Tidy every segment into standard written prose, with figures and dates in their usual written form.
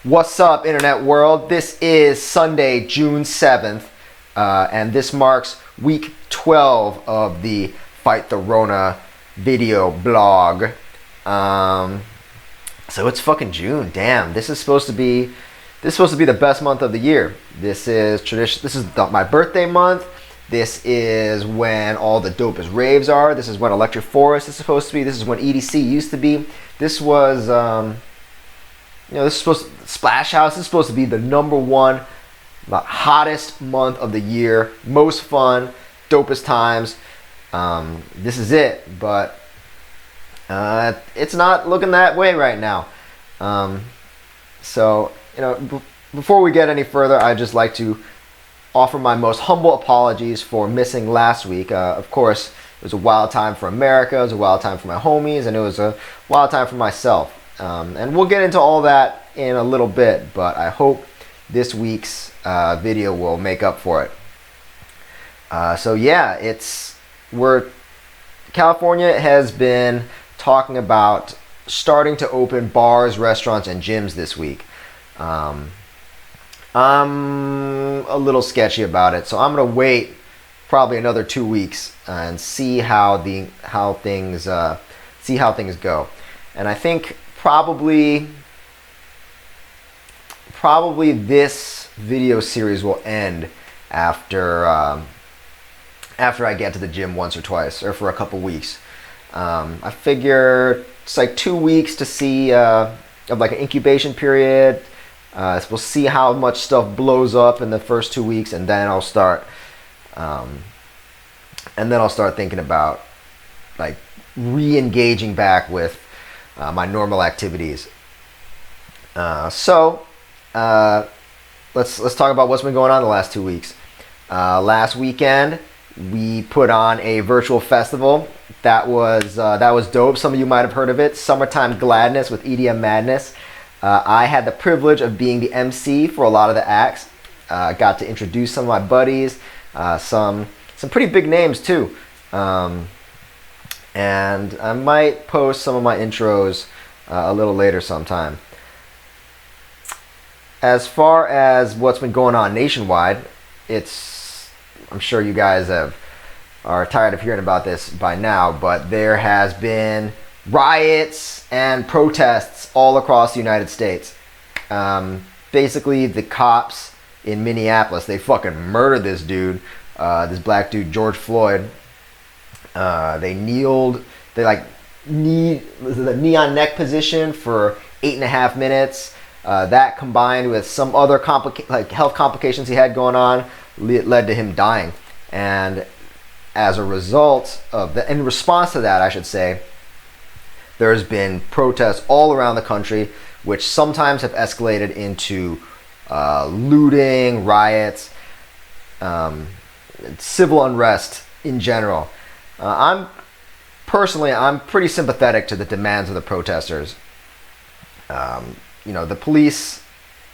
What's up, internet world? This is Sunday, June 7th, and this marks week 12 of the Fight the Rona video blog. So it's fucking June. Damn, this is supposed to be the best month of the year. This is tradition. This is my birthday month. This is when all the dopest raves are. This is when Electric Forest is supposed to be. This is when EDC used to be. This was this is supposed to, Splash House is supposed to be the #1, the hottest month of the year, most fun, dopest times. This is it, but it's not looking that way right now. So before we get any further, I'd just like to offer my most humble apologies for missing last week. Of course, it was a wild time for America. It was a wild time for my homies, and it was a wild time for myself. And we'll get into all that in a little bit, but I hope this week's video will make up for it. So yeah, California has been talking about starting to open bars, restaurants, and gyms this week. I'm a little sketchy about it, so I'm gonna wait probably another 2 weeks and see how things go. And I think probably this video series will end after I get to the gym once or twice, or for a couple weeks. I figure it's like 2 weeks to see of like an incubation period. We'll see how much stuff blows up in the first 2 weeks, and then I'll start thinking about like re-engaging back with my normal activities. Let's talk about what's been going on the last 2 weeks. Last weekend we put on a virtual festival. That was dope. Some of you might have heard of it. Summertime Gladness with EDM Madness. I had the privilege of being the MC for a lot of the acts. Got to introduce some of my buddies, some pretty big names too. And I might post some of my intros a little later sometime. As far as what's been going on nationwide, I'm sure you guys are tired of hearing about this by now, but there has been riots and protests all across the United States. Basically, the cops in Minneapolis, they fucking murdered this dude, this black dude, George Floyd. They kneeled, the knee on neck position for 8.5 minutes. That combined with some other health complications he had going on led to him dying. And as a result of that, in response to that, I should say, there's been protests all around the country, which sometimes have escalated into looting, riots, civil unrest in general. I'm pretty sympathetic to the demands of the protesters. The police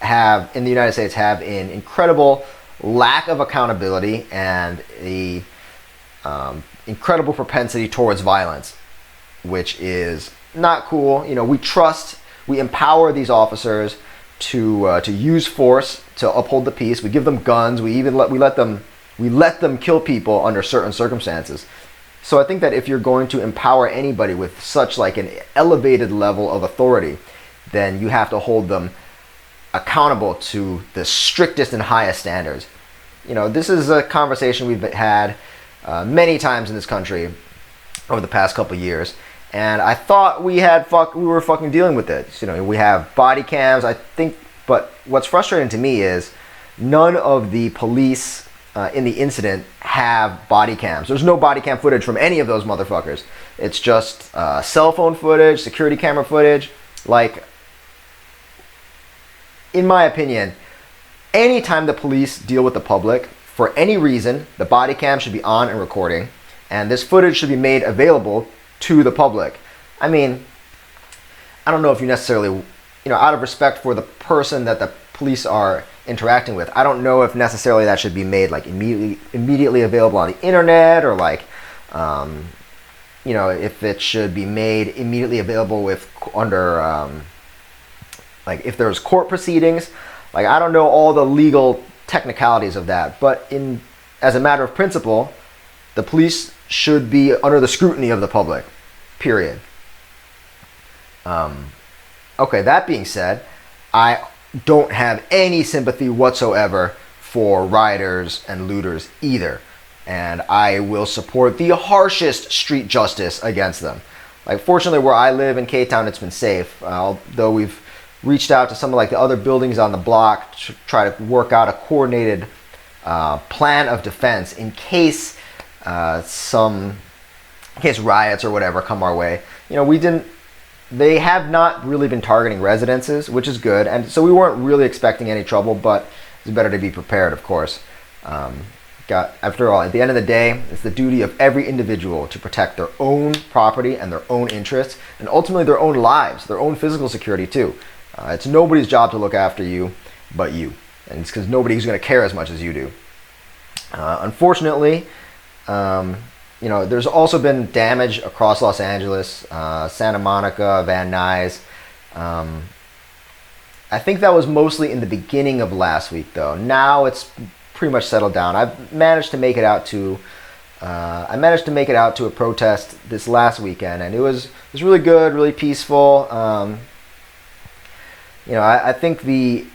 in the United States have an incredible lack of accountability and a incredible propensity towards violence, which is not cool. We empower these officers to use force to uphold the peace. We give them guns. We let them kill people under certain circumstances. So I think that if you're going to empower anybody with such like an elevated level of authority, then you have to hold them accountable to the strictest and highest standards. This is a conversation we've had many times in this country over the past couple years, and I thought we were fucking dealing with it. We have body cams, I think, but what's frustrating to me is none of the police in the incident have body cams. There's no body cam footage from any of those motherfuckers. It's just cell phone footage, security camera footage. Like, in my opinion, anytime the police deal with the public, for any reason, the body cam should be on and recording, and this footage should be made available to the public. I mean, I don't know if you necessarily, out of respect for the person that the police are interacting with, I don't know if necessarily that should be made like immediately available on the internet, or like if it should be made immediately available under Like if there's court proceedings, like I don't know all the legal technicalities of that, but as a matter of principle, the police should be under the scrutiny of the public. Period. Okay, that being said, I don't have any sympathy whatsoever for rioters and looters either. And I will support the harshest street justice against them. Like, fortunately, where I live in K-Town, it's been safe. Though we've reached out to some of like the other buildings on the block to try to work out a coordinated plan of defense in case riots or whatever come our way. You know, they have not really been targeting residences, which is good. And so we weren't really expecting any trouble, but it's better to be prepared, of course. After all, at the end of the day, it's the duty of every individual to protect their own property and their own interests, and ultimately their own lives, their own physical security too. It's nobody's job to look after you but you. And it's because nobody's going to care as much as you do. Unfortunately, there's also been damage across Los Angeles, Santa Monica, Van Nuys. I think that was mostly in the beginning of last week, though. Now it's pretty much settled down. I've managed to make it out to a protest this last weekend, and it was really good, really peaceful. I think the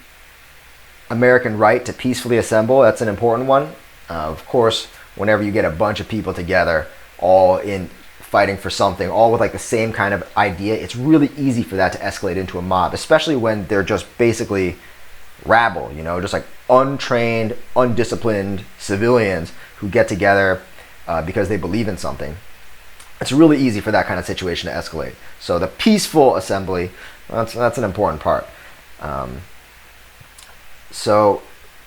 American right to peacefully assemble, that's an important one. Of course, whenever you get a bunch of people together, all in fighting for something, all with like the same kind of idea, it's really easy for that to escalate into a mob, especially when they're just basically rabble, just like untrained, undisciplined civilians who get together because they believe in something. It's really easy for that kind of situation to escalate. So the peaceful assembly, that's an important part. So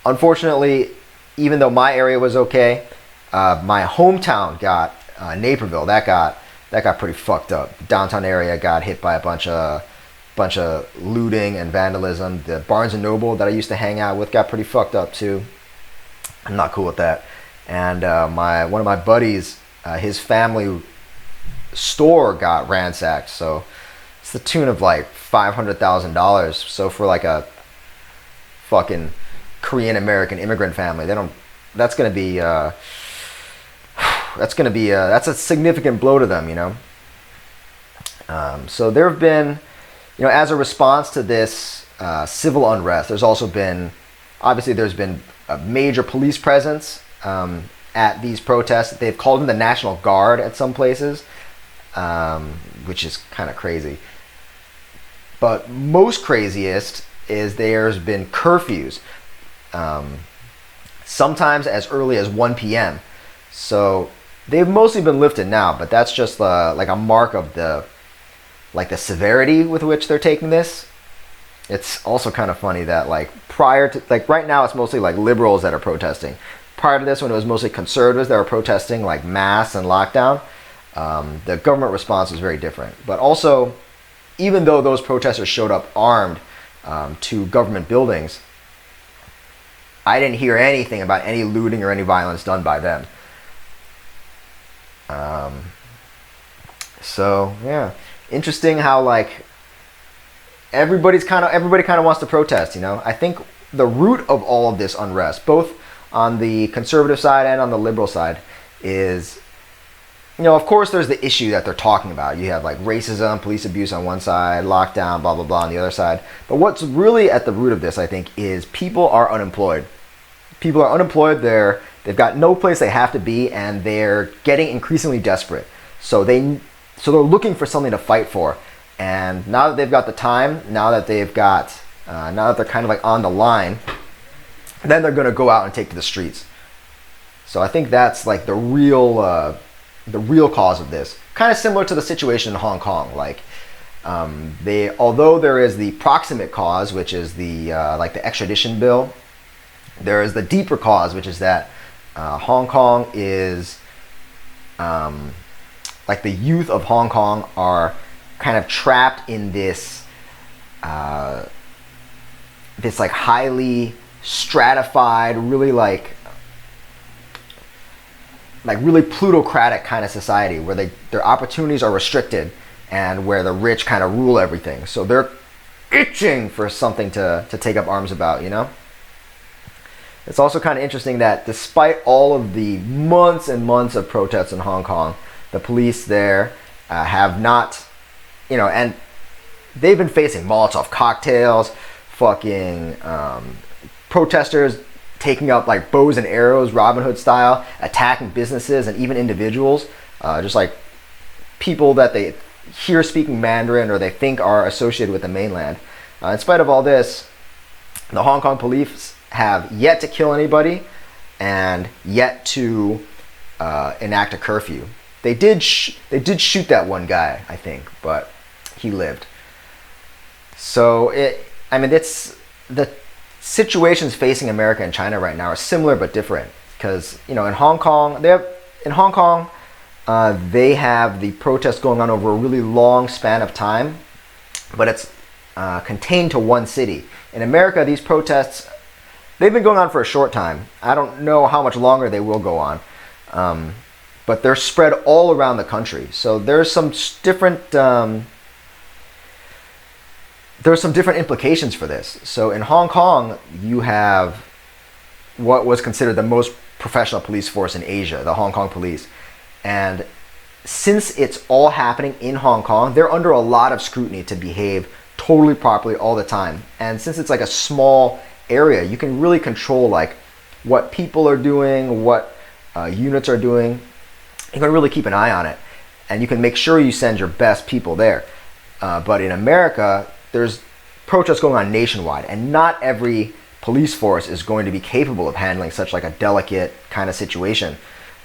unfortunately, even though my area was okay, my hometown got Naperville. That got pretty fucked up. The downtown area got hit by a bunch of looting and vandalism. The Barnes and Noble that I used to hang out with got pretty fucked up too. I'm not cool with that. And one of my buddies, his family store got ransacked. So it's the tune of like $500,000. So for like a fucking Korean American immigrant family, that's a significant blow to them, So there have been, as a response to this civil unrest, there's been a major police presence at these protests. They've called in the National Guard at some places, which is kind of crazy. But most craziest is there's been curfews, sometimes as early as 1 p.m. So they've mostly been lifted now, but that's just like a mark of the severity with which they're taking this. It's also kind of funny that prior to right now it's mostly liberals that are protesting. Prior to this, when it was mostly conservatives that were protesting mass and lockdown, the government response was very different. But also, even though those protesters showed up armed to government buildings, I didn't hear anything about any looting or any violence done by them. So yeah, interesting how everybody kind of wants to protest. I think the root of all of this unrest, both on the conservative side and on the liberal side, is, of course there's the issue that they're talking about. You have racism, police abuse on one side, lockdown, blah blah blah on the other side. But what's really at the root of this, I think, is people are unemployed. People are unemployed. They've got no place they have to be, and they're getting increasingly desperate. So they're looking for something to fight for. And now that they've got the time, now that they're kind of on the line, then they're going to go out and take to the streets. So I think that's the real cause of this. Kind of similar to the situation in Hong Kong. Although there is the proximate cause, which is the extradition bill, there is the deeper cause, which is that Hong Kong is the youth of Hong Kong are kind of trapped in this highly stratified, really really plutocratic kind of society where their opportunities are restricted and where the rich kind of rule everything. So they're itching for something to take up arms about, you know? It's also kind of interesting that despite all of the months and months of protests in Hong Kong, the police there have not, you know, and they've been facing Molotov cocktails, fucking protesters taking up like bows and arrows, Robin Hood style, attacking businesses and even individuals, just like people that they hear speaking Mandarin or they think are associated with the mainland. In spite of all this, the Hong Kong police have yet to kill anybody and yet to enact a curfew. They did shoot that one guy, I think, but he lived. So it's the situations facing America and China right now are similar but different, because in Hong Kong they have the protests going on over a really long span of time, but it's contained to one city. In America, these protests, they've been going on for a short time. I don't know how much longer they will go on, but they're spread all around the country. So there's some different implications for this. So in Hong Kong, you have what was considered the most professional police force in Asia, the Hong Kong police. And since it's all happening in Hong Kong, they're under a lot of scrutiny to behave totally properly all the time. And since it's like a small area, you can really control like what people are doing, what units are doing. You can really keep an eye on it, and you can make sure you send your best people there. But in America, there's protests going on nationwide, and not every police force is going to be capable of handling such like a delicate kind of situation.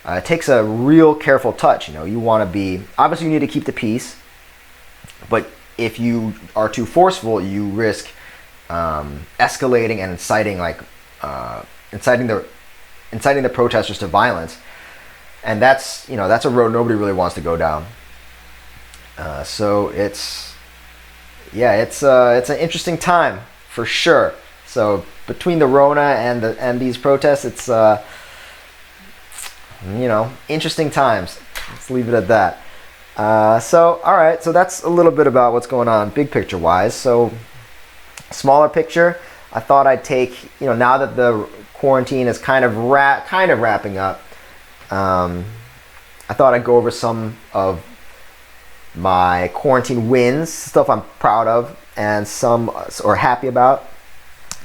It takes a real careful touch. You want to be, obviously you need to keep the peace, but if you are too forceful, you risk escalating and inciting the protesters to violence, and that's a road nobody really wants to go down. So it's an interesting time for sure. So between the Rona and these protests, it's interesting times. Let's leave it at that. So all right, so that's a little bit about what's going on big picture wise. So smaller picture, I thought I'd take, now that the quarantine is kind of wrapping up, I thought I'd go over some of my quarantine wins, stuff I'm proud of and some or happy about,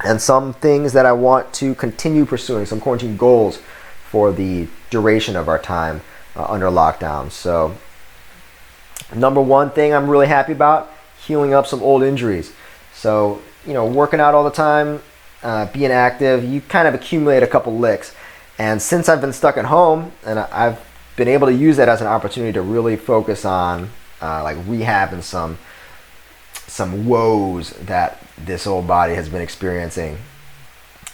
and some things that I want to continue pursuing, some quarantine goals for the duration of our time under lockdown. So number one thing I'm really happy about, healing up some old injuries. So, working out all the time, being active, you kind of accumulate a couple licks. And since I've been stuck at home, and I've been able to use that as an opportunity to really focus on like rehabbing some woes that this old body has been experiencing.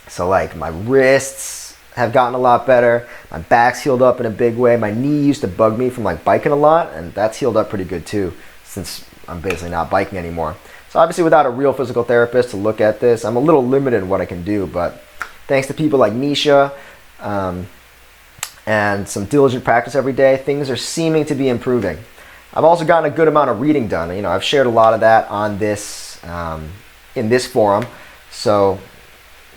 So like my wrists have gotten a lot better, my back's healed up in a big way. My knee used to bug me from like biking a lot, and that's healed up pretty good too, since I'm basically not biking anymore. So obviously without a real physical therapist to look at this, I'm a little limited in what I can do, but thanks to people like Nisha and some diligent practice every day, things are seeming to be improving. I've also gotten a good amount of reading done. I've shared a lot of that on this in this forum. So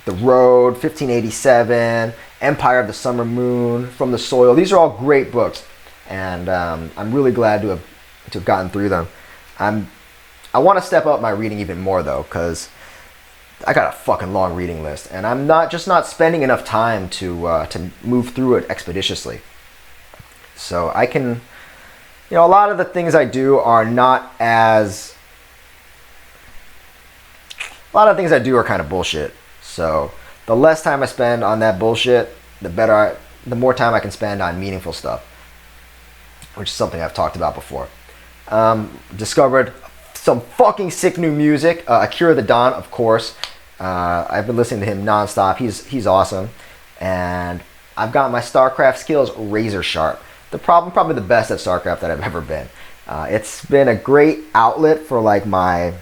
The Road, 1587, Empire of the Summer Moon, From the Soil. These are all great books, and I'm really glad to have gotten through them. I want to step up my reading even more though, because I got a fucking long reading list, and I'm not spending enough time to move through it expeditiously. So I can, a lot of the things I do are not as. A lot of things I do are kind of bullshit. So the less time I spend on that bullshit, the more time I can spend on meaningful stuff, which is something I've talked about before. Discovered some fucking sick new music. Akira the Don, of course. I've been listening to him nonstop. He's awesome. And I've got my StarCraft skills razor sharp. Probably the best at StarCraft that I've ever been. It's been a great outlet for like my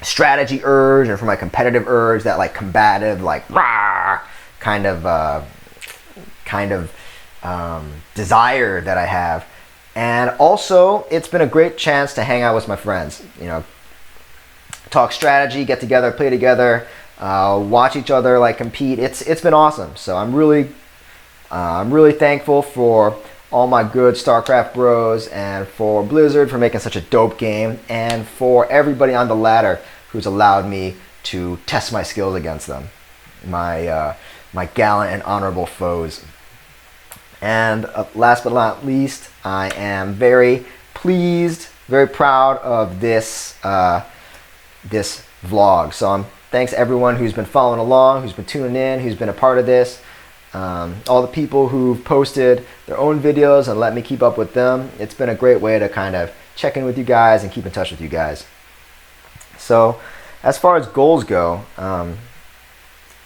strategy urge and for my competitive urge, that like combative, like rah, kind of desire that I have. And also, it's been a great chance to hang out with my friends. talk strategy, get together, play together, watch each other like compete. It's been awesome. So I'm really thankful for all my good StarCraft bros, and for Blizzard for making such a dope game, and for everybody on the ladder who's allowed me to test my skills against them, my gallant and honorable foes. And last but not least, I am very pleased, very proud of this this vlog. So thanks everyone who's been following along, who's been tuning in, who's been a part of this. All the people who've posted their own videos and let me keep up with them. It's been a great way to kind of check in with you guys and keep in touch with you guys. So as far as goals go,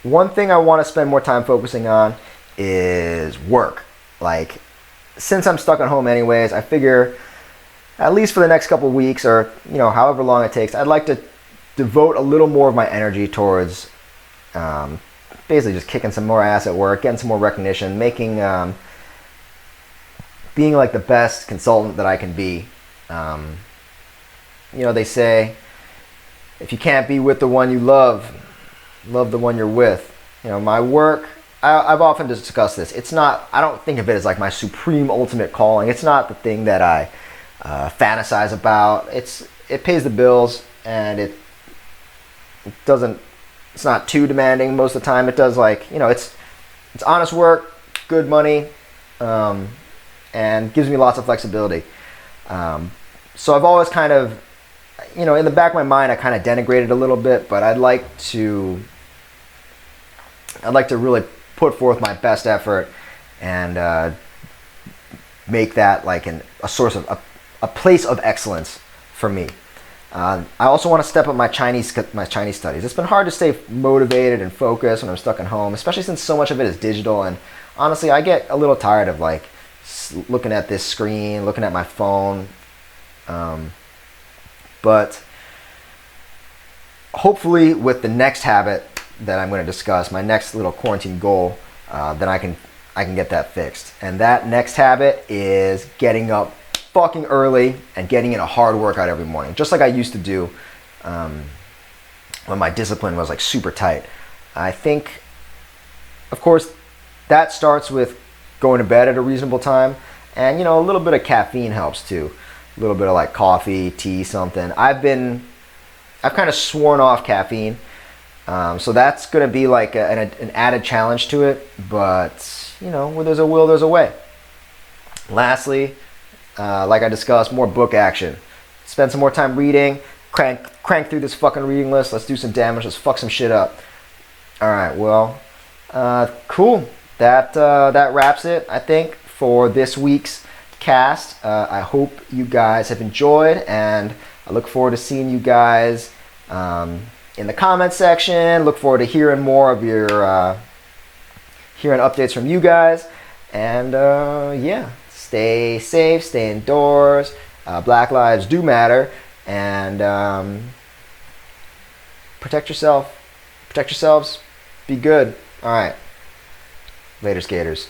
one thing I want to spend more time focusing on is work. Like, since I'm stuck at home anyways, I figure at least for the next couple weeks, or however long it takes, I'd like to devote a little more of my energy towards basically just kicking some more ass at work, getting some more recognition, making being like the best consultant that I can be. They say if you can't be with the one you love, love the one you're with. My work, I've often discussed this. It's not, I don't think of it as like my supreme ultimate calling. It's not the thing that I fantasize about. It pays the bills, and it doesn't, it's not too demanding most of the time. It does, like, it's honest work, good money, and gives me lots of flexibility. So I've always kind of, in the back of my mind, I kind of denigrate it a little bit, but I'd like to really put forth my best effort and make that like a source of a place of excellence for me. I also want to step up my Chinese studies. It's been hard to stay motivated and focused when I'm stuck at home, especially since so much of it is digital. And honestly, I get a little tired of like looking at this screen, looking at my phone. But hopefully, with the next habit that I'm going to discuss, my next little quarantine goal, then I can get that fixed. And that next habit is getting up fucking early and getting in a hard workout every morning, just like I used to do when my discipline was like super tight. I think, of course, that starts with going to bed at a reasonable time, and a little bit of caffeine helps too. A little bit of like coffee, tea, something. I've kind of sworn off caffeine. So that's going to be like an added challenge to it. But, where there's a will, there's a way. Lastly, like I discussed, more book action. Spend some more time reading. Crank through this fucking reading list. Let's do some damage. Let's fuck some shit up. All right, well, cool. That wraps it, I think, for this week's cast. I hope you guys have enjoyed, and I look forward to seeing you guys in the comment section. Look forward to hearing more of your hearing updates from you guys. And yeah, stay safe, stay indoors. Black lives do matter, and protect yourself. Protect yourselves. Be good. All right. Later, skaters.